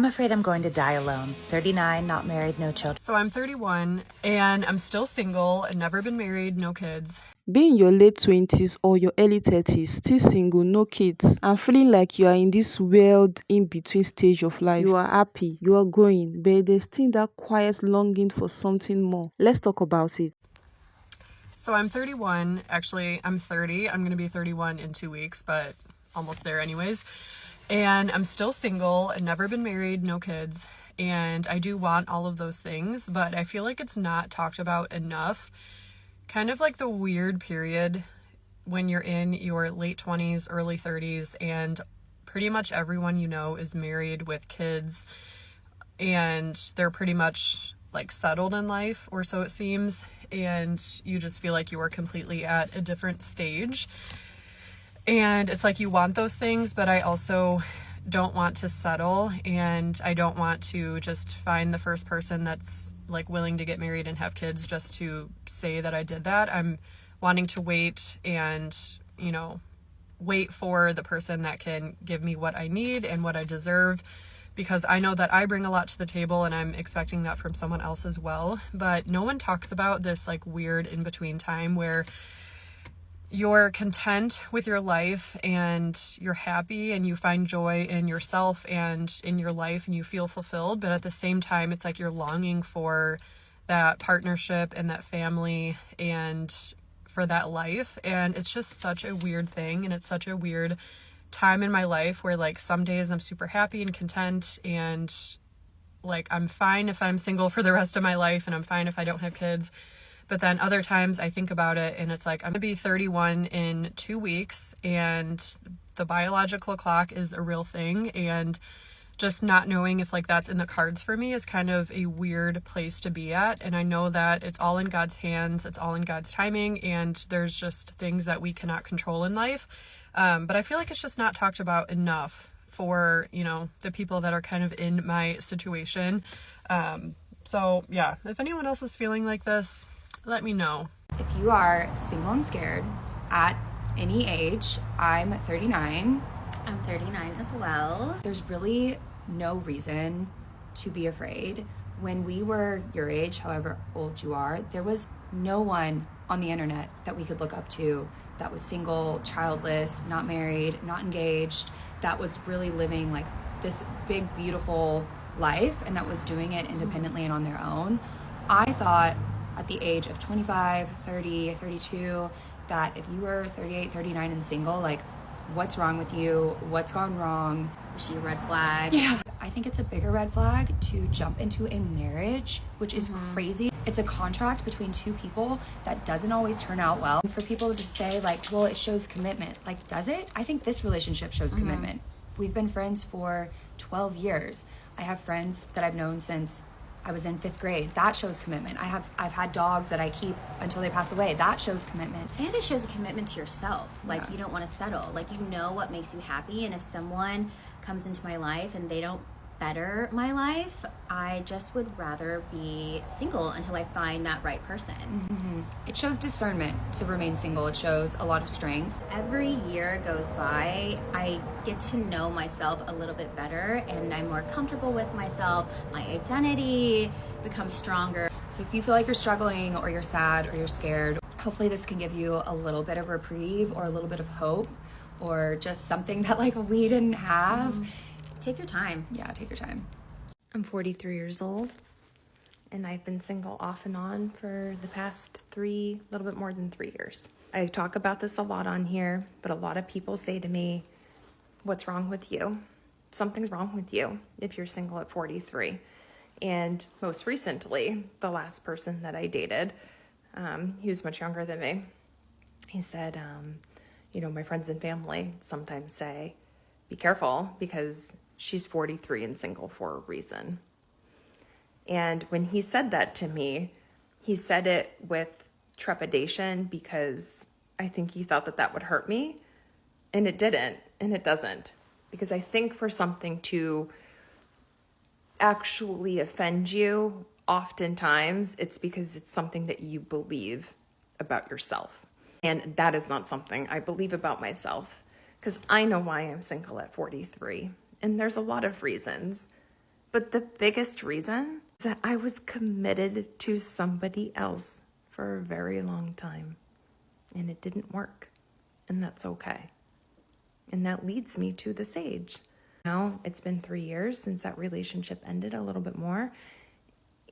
I'm afraid I'm going to die alone. 39, not married, no children. So I'm 31 and I'm still single and never been married, no kids. Be in your late 20s or your early 30s, still single, no kids, and feeling like you are in this weird in-between stage of life. You are happy, you are growing, but there's still that quiet longing for something more. Let's talk about it. So I'm 31. Actually, I'm 30. I'm going to be 31 in 2 weeks, but almost there anyways. And I'm still single and never been married, no kids. And I do want all of those things, but I feel like it's not talked about enough. Kind of like the weird period when you're in your late 20s, early 30s, and pretty much everyone you know is married with kids, and they're pretty much like settled in life, or so it seems, and you just feel like you are completely at a different stage. And it's like you want those things, but I also don't want to settle, and I don't want to just find the first person that's like willing to get married and have kids just to say that I did that. I'm wanting to wait and, wait for the person that can give me what I need and what I deserve, because I know that I bring a lot to the table and I'm expecting that from someone else as well. But no one talks about this like weird in-between time where you're content with your life and you're happy and you find joy in yourself and in your life and you feel fulfilled, but at the same time it's like you're longing for that partnership and that family and for that life. And it's just such a weird thing, and it's such a weird time in my life where like some days I'm super happy and content and like I'm fine if I'm single for the rest of my life, and I'm fine if I don't have kids. But then other times I think about it and it's like I'm gonna be 31 in 2 weeks, and the biological clock is a real thing, and just not knowing if like that's in the cards for me is kind of a weird place to be at. And I know that it's all in God's hands, it's all in God's timing, and there's just things that we cannot control in life. But I feel like it's just not talked about enough for, the people that are kind of in my situation. So yeah, if anyone else is feeling like this, let me know. If you are single and scared at any age, I'm 39. I'm 39 as well. There's really no reason to be afraid. When we were your age, however old you are, there was no one on the internet that we could look up to that was single, childless, not married, not engaged, that was really living like this big, beautiful life, and that was doing it independently and on their own. I thought at the age of 25, 30, 32, that if you were 38, 39 and single, like, what's wrong with you? What's gone wrong? Is she a red flag? Yeah. I think it's a bigger red flag to jump into a marriage, which is crazy. It's a contract between two people that doesn't always turn out well. For people to say like, well, it shows commitment. Like, does it? I think this relationship shows commitment. We've been friends for 12 years. I have friends that I've known since I was in 5th grade. That shows commitment. I've had dogs that I keep until they pass away. That shows commitment. And it shows a commitment to yourself. Like, you don't want to settle. Like, you know what makes you happy. And if someone comes into my life and they don't better my life, I just would rather be single until I find that right person. It shows discernment to remain single. It shows a lot of strength. Every year goes by, I get to know myself a little bit better, and I'm more comfortable with myself. My identity becomes stronger. So if you feel like you're struggling or you're sad or you're scared, hopefully this can give you a little bit of reprieve or a little bit of hope, or just something that like we didn't have. Take your time. Yeah, take your time. I'm 43 years old, and I've been single off and on for the past a little bit more than 3 years. I talk about this a lot on here, but a lot of people say to me, what's wrong with you? Something's wrong with you if you're single at 43. And most recently, the last person that I dated, he was much younger than me. He said, my friends and family sometimes say, be careful because she's 43 and single for a reason. And when he said that to me, he said it with trepidation because I think he thought that that would hurt me. And it didn't, and it doesn't. Because I think for something to actually offend you, oftentimes it's because it's something that you believe about yourself. And that is not something I believe about myself, because I know why I'm single at 43. And there's a lot of reasons. But the biggest reason is that I was committed to somebody else for a very long time, and it didn't work, and that's okay. And that leads me to the Sage. Now, it's been 3 years since that relationship ended, a little bit more,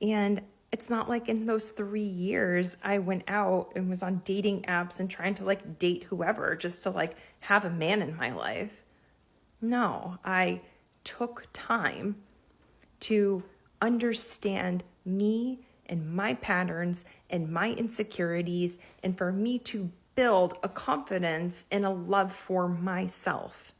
and it's not like in those 3 years I went out and was on dating apps and trying to like date whoever just to like have a man in my life. No, I took time to understand me and my patterns and my insecurities, and for me to build a confidence and a love for myself.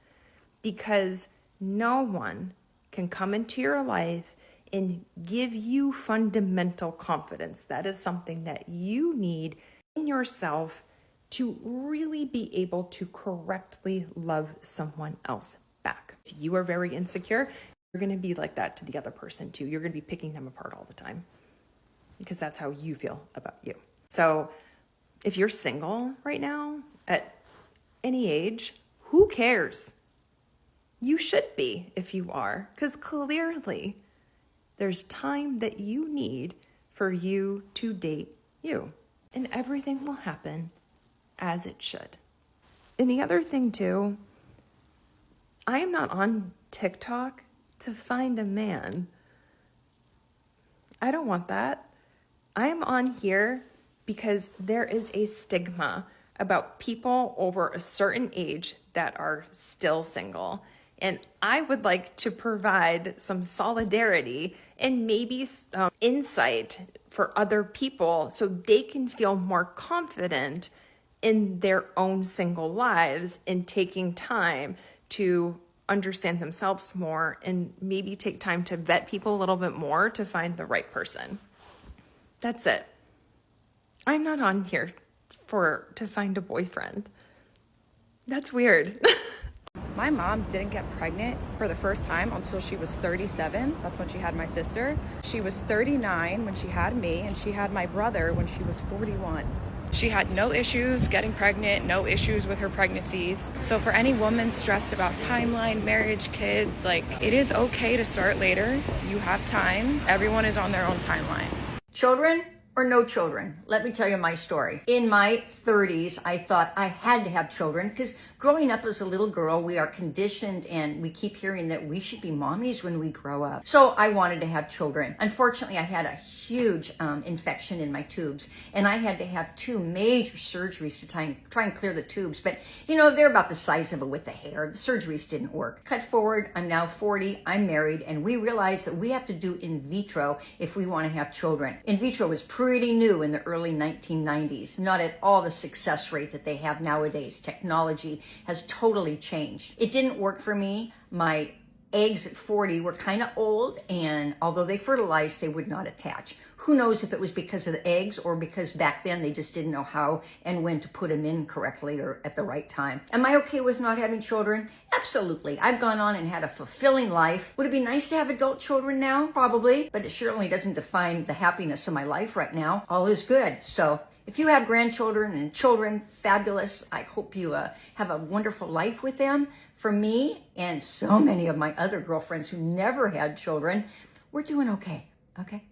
Because no one can come into your life and give you fundamental confidence. That is something that you need in yourself to really be able to correctly love someone else back. If you are very insecure, you're going to be like that to the other person too. You're going to be picking them apart all the time because that's how you feel about you. So if you're single right now at any age, who cares? You should be if you are, because clearly there's time that you need for you to date you, and everything will happen as it should. And the other thing too, I am not on TikTok to find a man. I don't want that. I'm on here because there is a stigma about people over a certain age that are still single. And I would like to provide some solidarity and maybe some insight for other people so they can feel more confident in their own single lives and taking time to understand themselves more and maybe take time to vet people a little bit more to find the right person. That's it. I'm not on here to find a boyfriend. That's weird. My mom didn't get pregnant for the first time until she was 37. That's when she had my sister. She was 39 when she had me, and she had my brother when she was 41. She had no issues getting pregnant, no issues with her pregnancies. So for any woman stressed about timeline, marriage, kids, like, it is okay to start later. You have time. Everyone is on their own timeline. Children or no children? Let me tell you my story. In my 30s, I thought I had to have children because growing up as a little girl, we are conditioned and we keep hearing that we should be mommies when we grow up. So I wanted to have children. Unfortunately, I had a huge infection in my tubes, and I had to have 2 major surgeries to try and clear the tubes. But you know, they're about the size of it with the hair. The surgeries didn't work. Cut forward, I'm now 40, I'm married, and we realized that we have to do in vitro if we want to have children. In vitro was pretty new in the early 1990s, not at all the success rate that they have nowadays. Technology has totally changed. It didn't work for me. My eggs at 40 were kind of old, and although they fertilized, they would not attach. Who knows if it was because of the eggs or because back then they just didn't know how and when to put them in correctly or at the right time. Am I okay with not having children? Absolutely. I've gone on and had a fulfilling life. Would it be nice to have adult children now? Probably, but it certainly doesn't define the happiness of my life right now. All is good. So if you have grandchildren and children, fabulous. I hope you have a wonderful life with them. For me and so many of my other girlfriends who never had children, we're doing okay, okay?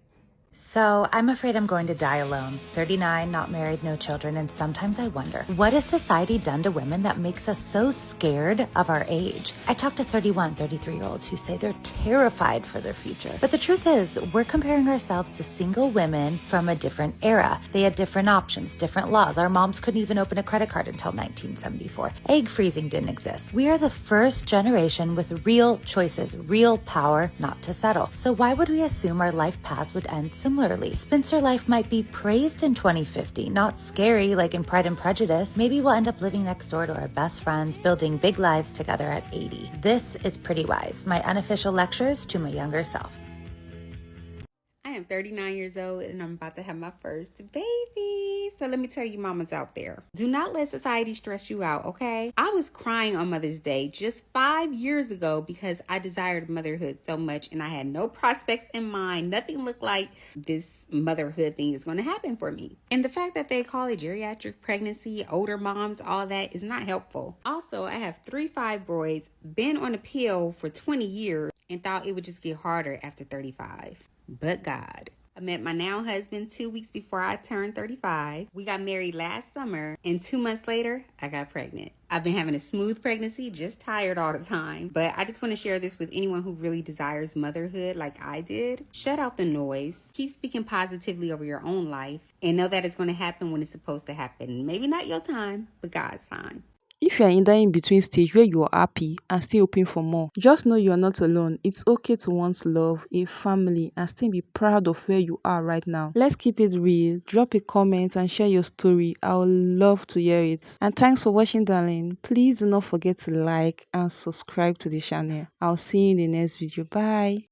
So I'm afraid I'm going to die alone. 39, not married, no children, and sometimes I wonder, what has society done to women that makes us so scared of our age? I talk to 31, 33-year-olds who say they're terrified for their future. But the truth is, we're comparing ourselves to single women from a different era. They had different options, different laws. Our moms couldn't even open a credit card until 1974. Egg freezing didn't exist. We are the first generation with real choices, real power not to settle. So why would we assume our life paths would end similarly? Spencer life might be praised in 2050, not scary like in Pride and Prejudice. Maybe we'll end up living next door to our best friends, building big lives together at 80. This is Pretty Wise, my unofficial lectures to my younger self. I am 39 years old and I'm about to have my first baby. So let me tell you mamas out there, do not let society stress you out, okay? I was crying on Mother's Day just 5 years ago because I desired motherhood so much and I had no prospects in mind. Nothing looked like this motherhood thing is going to happen for me. And the fact that they call it geriatric pregnancy, older moms, all that is not helpful. Also, I have 3 fibroids, been on a pill for 20 years. and thought it would just get harder after 35. But God. I met my now husband 2 weeks before I turned 35. We got married last summer, and 2 months later, I got pregnant. I've been having a smooth pregnancy, just tired all the time. But I just want to share this with anyone who really desires motherhood like I did. Shut out the noise. Keep speaking positively over your own life, and know that it's going to happen when it's supposed to happen. Maybe not your time, but God's time. If you are in that in-between stage where you are happy and still hoping for more, just know you are not alone. It's okay to want love, a family, and still be proud of where you are right now. Let's keep it real. Drop a comment and share your story. I would love to hear it. And thanks for watching, darling. Please do not forget to like and subscribe to the channel. I'll see you in the next video. Bye.